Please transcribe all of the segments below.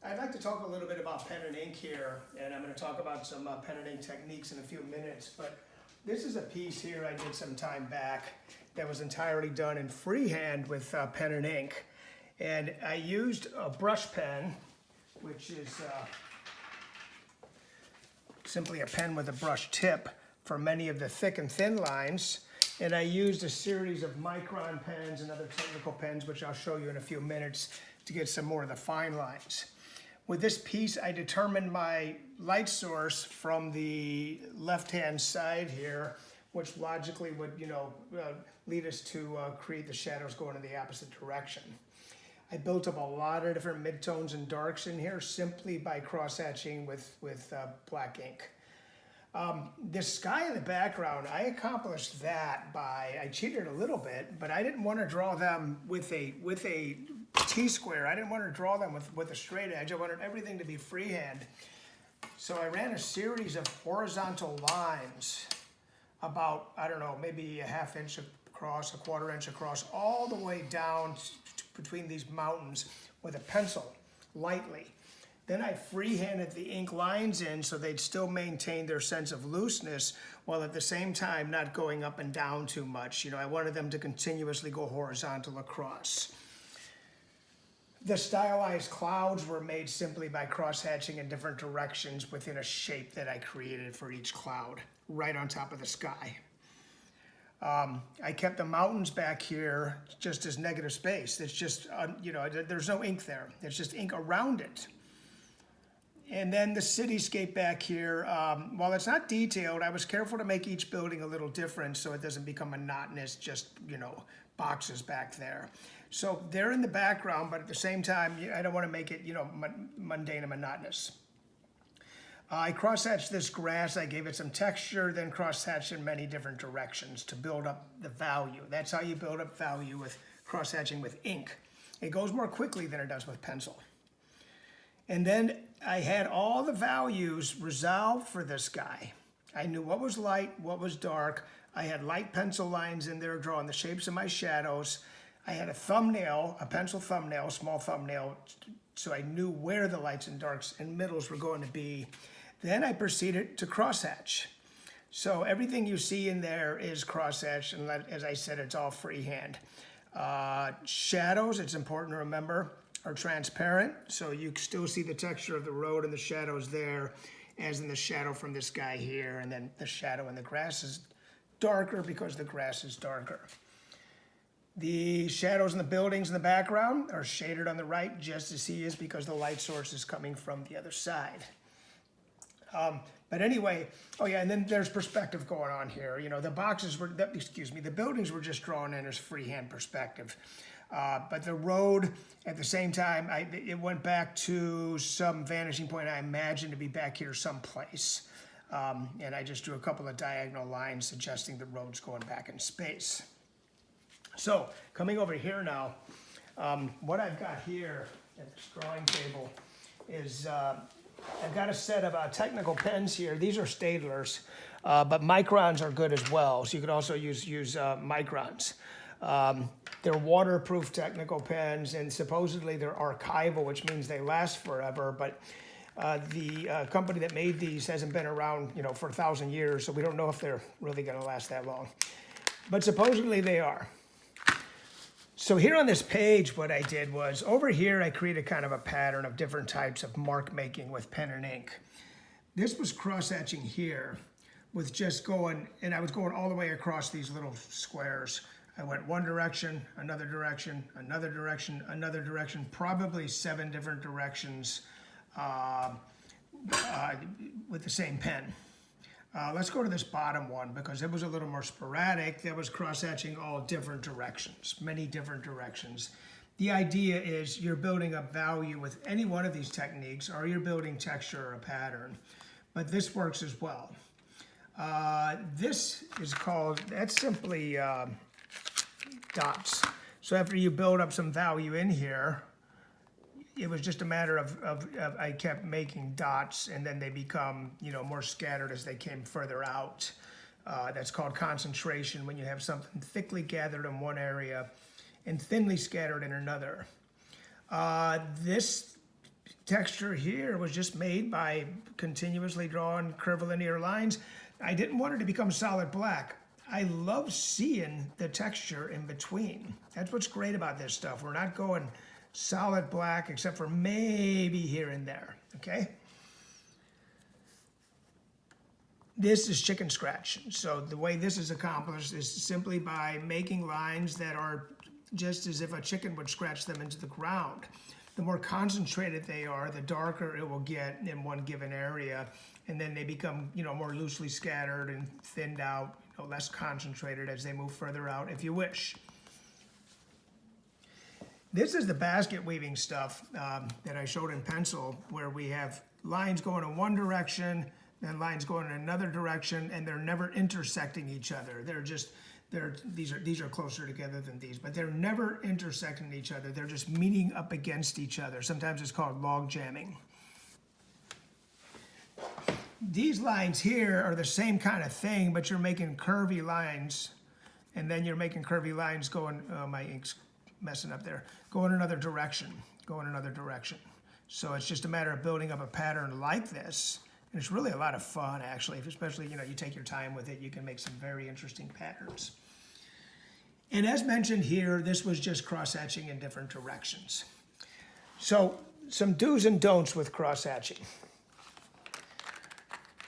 I'd like to talk a little bit about pen and ink here, and I'm going to talk about some pen and ink techniques in a few minutes. But this is a piece here I did some time back that was entirely done in freehand with pen and ink. And I used a brush pen, which is simply a pen with a brush tip for many of the thick and thin lines. And I used a series of micron pens and other technical pens, which I'll show you in a few minutes, to get some more of the fine lines. With this piece, I determined my light source from the left-hand side here, which logically would, lead us to create the shadows going in the opposite direction. I built up a lot of different midtones and darks in here simply by cross-hatching with black ink. This sky in the background, I accomplished that by, I cheated a little bit, but I didn't want to draw them with a T-square. I didn't want to draw them with a straight edge. I wanted everything to be freehand. So I ran a series of horizontal lines about, I don't know, maybe a ½ inch across, a ¼ inch across, all the way down between these mountains with a pencil, lightly. Then I freehanded the ink lines in so they'd still maintain their sense of looseness while at the same time not going up and down too much. I wanted them to continuously go horizontal across. The stylized clouds were made simply by cross-hatching in different directions within a shape that I created for each cloud, right on top of the sky. I kept the mountains back here just as negative space. It's just, there's no ink there. It's just ink around it. And then the cityscape back here, while it's not detailed, I was careful to make each building a little different so it doesn't become monotonous, just, boxes back there. So they're in the background, but at the same time, I don't want to make it, mundane and monotonous. I cross-hatched this grass, I gave it some texture, then cross-hatched in many different directions to build up the value. That's how you build up value with cross-hatching with ink. It goes more quickly than it does with pencil. And then I had all the values resolved for this guy. I knew what was light, what was dark. I had light pencil lines in there drawing the shapes of my shadows. I had a thumbnail, a pencil thumbnail, small thumbnail, so I knew where the lights and darks and middles were going to be. Then I proceeded to crosshatch. So everything you see in there is crosshatch, and as I said, it's all freehand. Shadows, it's important to remember, are transparent, so you still see the texture of the road and the shadows there, as in the shadow from this guy here, and then the shadow in the grass is darker because the grass is darker. The shadows in the buildings in the background are shaded on the right just as he is because the light source is coming from the other side. But anyway, oh yeah, and then there's perspective going on here. The boxes were, the buildings were just drawn in as freehand perspective. But the road, at the same time, it went back to some vanishing point I imagined to be back here someplace. And I just drew a couple of diagonal lines suggesting the road's going back in space. So, coming over here now, what I've got here at this drawing table is I've got a set of technical pens here. These are Staedtlers, but microns are good as well. So you could also use microns. They're waterproof technical pens, and supposedly they're archival, which means they last forever. But the company that made these hasn't been around, for 1,000 years, so we don't know if they're really going to last that long. But supposedly they are. So here on this page, what I did was, over here I created kind of a pattern of different types of mark making with pen and ink. This was cross-hatching here with just going, and I was going all the way across these little squares. I went one direction, another direction, another direction, another direction, probably 7 different directions with the same pen. Let's go to this bottom one because it was a little more sporadic. That was cross-hatching all different directions, many different directions. The idea is you're building up value with any one of these techniques, or you're building texture or a pattern, but this works as well. This is called, that's simply dots. So after you build up some value in here, it was just a matter of I kept making dots, and then they become, more scattered as they came further out. That's called concentration, when you have something thickly gathered in one area and thinly scattered in another. This texture here was just made by continuously drawing curvilinear lines. I didn't want it to become solid black. I love seeing the texture in between. That's what's great about this stuff. We're not going solid black except for maybe here and there, okay? This is chicken scratch. So the way this is accomplished is simply by making lines that are just as if a chicken would scratch them into the ground. The more concentrated they are, the darker it will get in one given area, and then they become, more loosely scattered and thinned out, less concentrated as they move further out, if you wish. This is the basket weaving stuff that I showed in pencil, where we have lines going in one direction, then lines going in another direction, and they're never intersecting each other. These are closer together than these, but they're never intersecting each other. They're just meeting up against each other. Sometimes it's called log jamming. These lines here are the same kind of thing, but you're making curvy lines, and then you're making curvy lines going, my ink's messing up there, going another direction. So it's just a matter of building up a pattern like this. And it's really a lot of fun, actually, especially, you take your time with it, you can make some very interesting patterns. And as mentioned here, this was just cross-hatching in different directions. So some do's and don'ts with cross-hatching.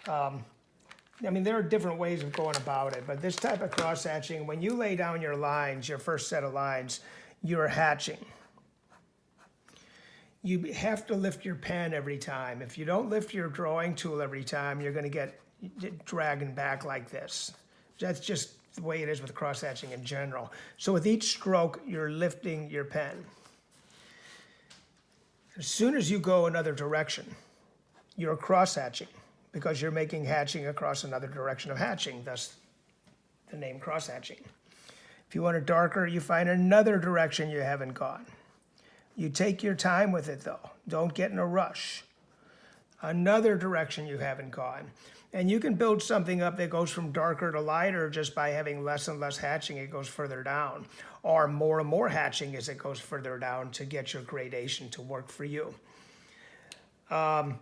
There are different ways of going about it, but this type of cross-hatching, when you lay down your lines, your first set of lines, you're hatching. You have to lift your pen every time. If you don't lift your drawing tool every time, you're going to get dragging back like this. That's just the way it is with cross-hatching in general. So with each stroke, you're lifting your pen. As soon as you go another direction, you're cross-hatching, because you're making hatching across another direction of hatching, thus the name cross-hatching. If you want it darker, you find another direction you haven't gone. You take your time with it, though. Don't get in a rush. Another direction you haven't gone. And you can build something up that goes from darker to lighter just by having less and less hatching. It goes further down. Or more and more hatching as it goes further down to get your gradation to work for you. The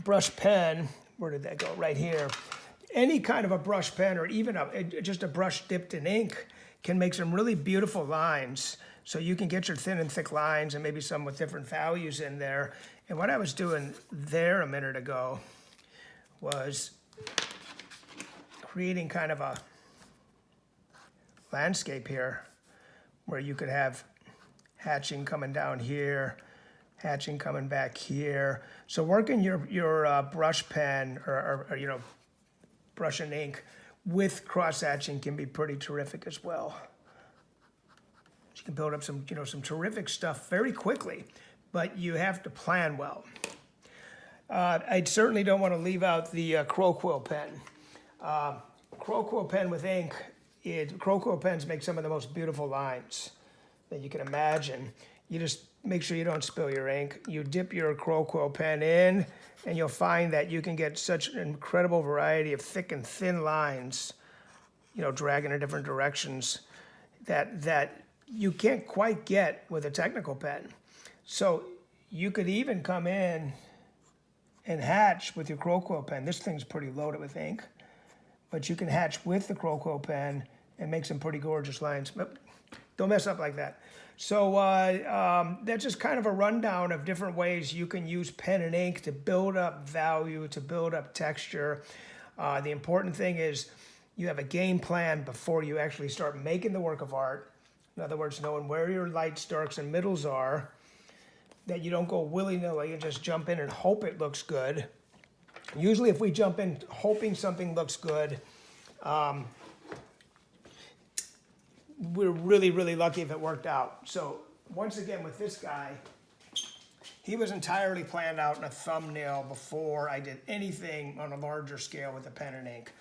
brush pen, where did that go? Right here. Any kind of a brush pen, or even just a brush dipped in ink, can make some really beautiful lines. So you can get your thin and thick lines, and maybe some with different values in there. And what I was doing there a minute ago was creating kind of a landscape here, where you could have hatching coming down here, hatching coming back here. So working your brush pen or brush and ink with cross-hatching can be pretty terrific as well. You can build up some terrific stuff very quickly, but you have to plan well. I certainly don't want to leave out the Crow Quill pen. Crow Quill pen with ink, Crow Quill pens make some of the most beautiful lines that you can imagine. You just make sure you don't spill your ink. You dip your Crow Quill pen in, and you'll find that you can get such an incredible variety of thick and thin lines, dragging in different directions that you can't quite get with a technical pen. So you could even come in and hatch with your Crow Quill pen. This thing's pretty loaded with ink, but you can hatch with the Crow Quill pen and make some pretty gorgeous lines. But don't mess up like that. So that's just kind of a rundown of different ways you can use pen and ink to build up value, to build up texture. The important thing is you have a game plan before you actually start making the work of art. In other words, knowing where your lights, darks, and middles are, that you don't go willy-nilly and just jump in and hope it looks good. Usually if we jump in hoping something looks good, we're really, really lucky if it worked out. So once again, with this guy, he was entirely planned out in a thumbnail before I did anything on a larger scale with a pen and ink.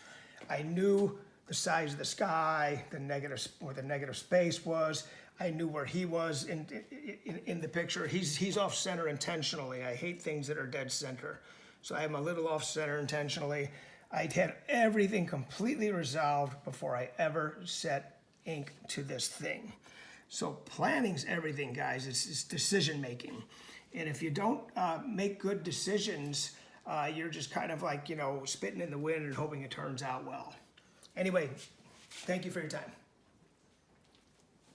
I knew the size of the sky, where the negative space was. I knew where he was in the picture. He's off center intentionally. I hate things that are dead center. So I have him a little off center intentionally. I had everything completely resolved before I ever set ink to this thing. So planning's everything, guys. It's decision making. And if you don't make good decisions, you're just kind of like, spitting in the wind and hoping it turns out well. Anyway, thank you for your time.